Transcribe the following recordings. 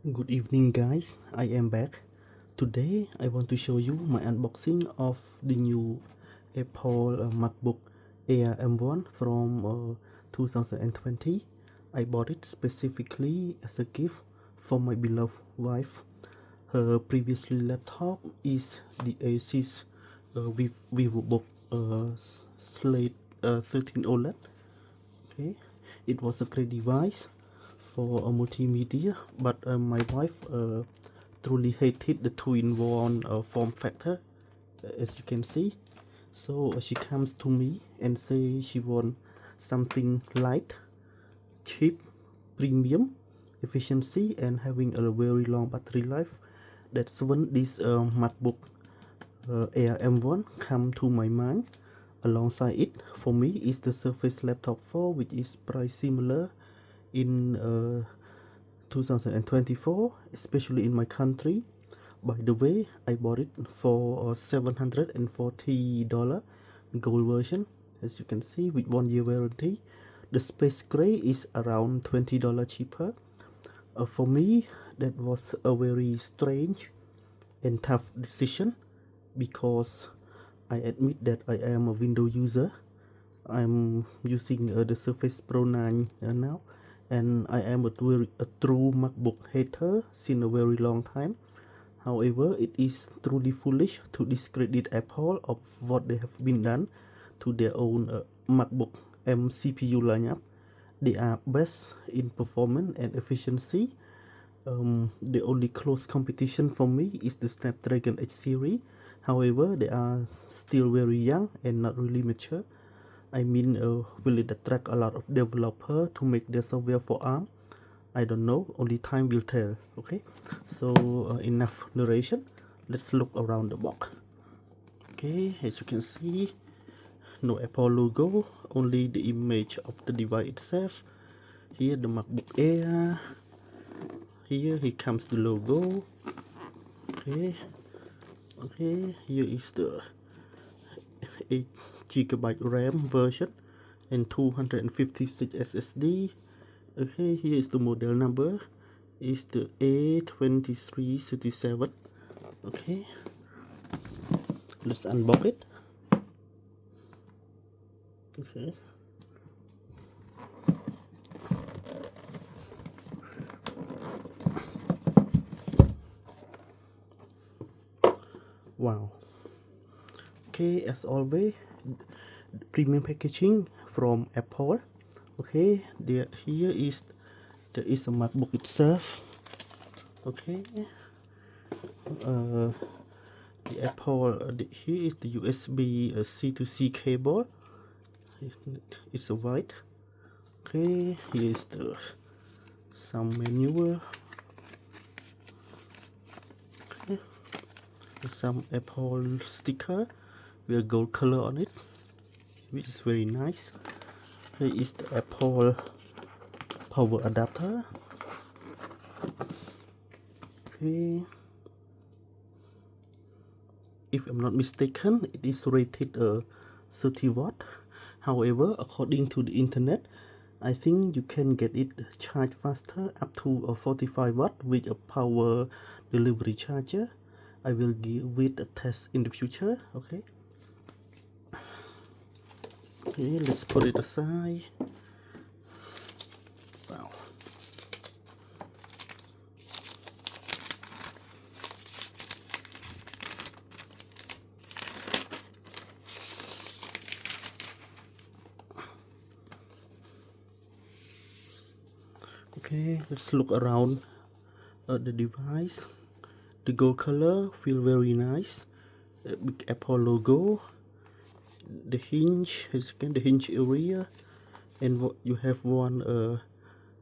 Good evening guys, I am back. Today I want to show you my unboxing of the new Apple MacBook Air M1 from 2020. I bought it specifically as a gift for my beloved wife. Her previous laptop is the Asus VivoBook Slate 13 OLED. Okay, it was a great device for a multimedia, but my wife truly hated the two-in-one form factor, as you can see. So she comes to me and say she want something light, cheap, premium, efficiency, and having a very long battery life. That's when this MacBook Air M1 come to my mind. Alongside it, for me, is the Surface Laptop 4, which is price similar in 2024, especially in my country. By the way, I bought it for $740 gold version, as you can see, with 1 year warranty. The space gray is around $20 cheaper. For me, that was a very strange and tough decision because I admit that I am a Windows user. I'm using the Surface Pro 9 now, and I am a true MacBook hater since a very long time. However, it is truly foolish to discredit Apple of what they have been done to their own MacBook M CPU lineup. They are best in performance and efficiency. The only close competition for me is the Snapdragon X series. However, they are still very young and not really mature. I mean, will it attract a lot of developer to make their software for ARM? I don't know, only time will tell. Okay, so enough narration. Let's look around the box. Okay, as you can see, no Apple logo, only the image of the device itself. Here the MacBook Air. Here comes the logo. Okay, here is the 8 GB RAM version and 256 SSD. Okay, here is the model number, is the A2337. Okay, let's unbox it. Okay, wow. Okay, as always, premium packaging from Apple. Okay, there is a MacBook itself. Okay, the Apple here is the USB C to C cable. It's a white. Okay, here is the some manual. Okay, some Apple sticker with gold color on it, which is very nice. Here is the Apple power adapter. Okay, if I'm not mistaken, it is rated 30 watt. However, according to the internet, I think you can get it charged faster up to 45 watt with a power delivery charger. I will give it a test in the future. Okay, let's put it aside. Wow. Okay, let's look around the device. The gold color feel very nice. Big Apple logo. The hinge, as you can, the hinge area, and you have one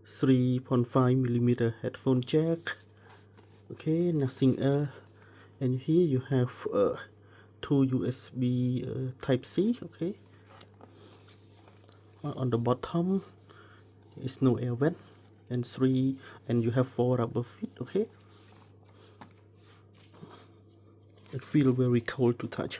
3.5mm headphone jack. Okay, nothing else. And here you have two USB Type C. Okay, on the bottom is no air vent, and you have 4 rubber feet. Okay, it feels very cold to touch.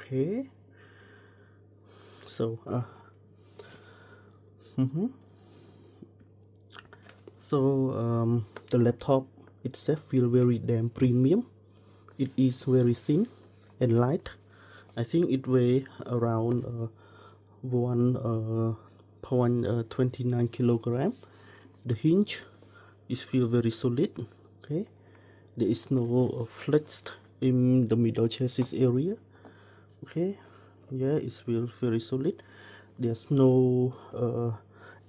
Okay, so mhm. So the laptop itself feel very damn premium. It is very thin and light. I think it weigh around 1.29 kilogram. The hinge is feel very solid. Okay, there is no flex in the middle chassis area. Okay, yeah, it's feel very solid. There's no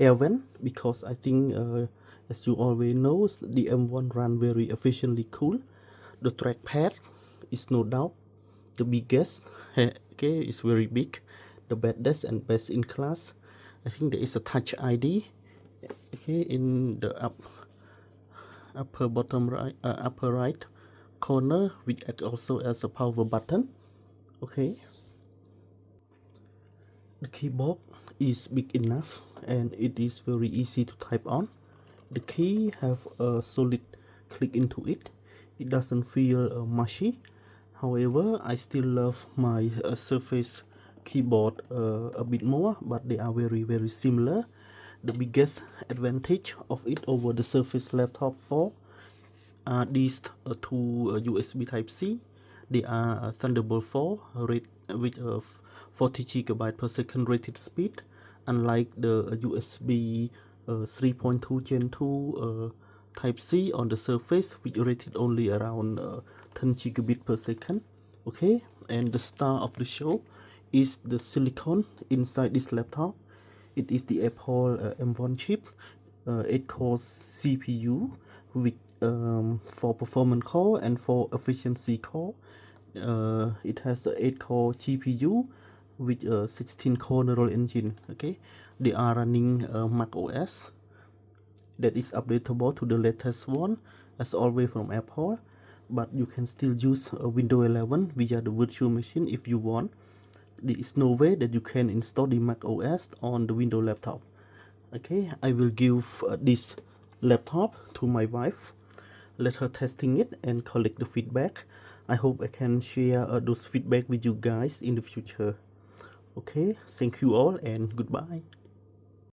air vent because I think as you already know, the M1 run very efficiently cool. The trackpad is no doubt the biggest. Okay, it's very big, the best and best in class. I think there is a touch ID. Okay, in the upper right corner, which acts also as a power button. Okay, the keyboard is big enough and it is very easy to type on. The key have a solid click into it. It doesn't feel mushy. However, I still love my Surface keyboard a bit more, but they are very similar. The biggest advantage of it over the Surface Laptop 4 are these two USB Type-C. They are Thunderbolt 4 with 40 GB per second rated speed, unlike the USB 3.2 Gen 2 Type-C on the Surface, which rated only around 10 gigabit per second. Okay, and the star of the show is the silicon inside this laptop. It is the Apple M1 chip, 8-core CPU with 4 performance core and 4 efficiency core. It has a 8-core GPU with a 16-core neural engine. Okay, they are running Mac OS that is updatable to the latest one, as always from Apple, but you can still use Windows 11 via the virtual machine if you want. There is no way that you can install the Mac OS on the Windows laptop. Okay, I will give this laptop to my wife, let her testing it and collect the feedback. I hope I can share those feedback with you guys in the future. Okay, thank you all and goodbye.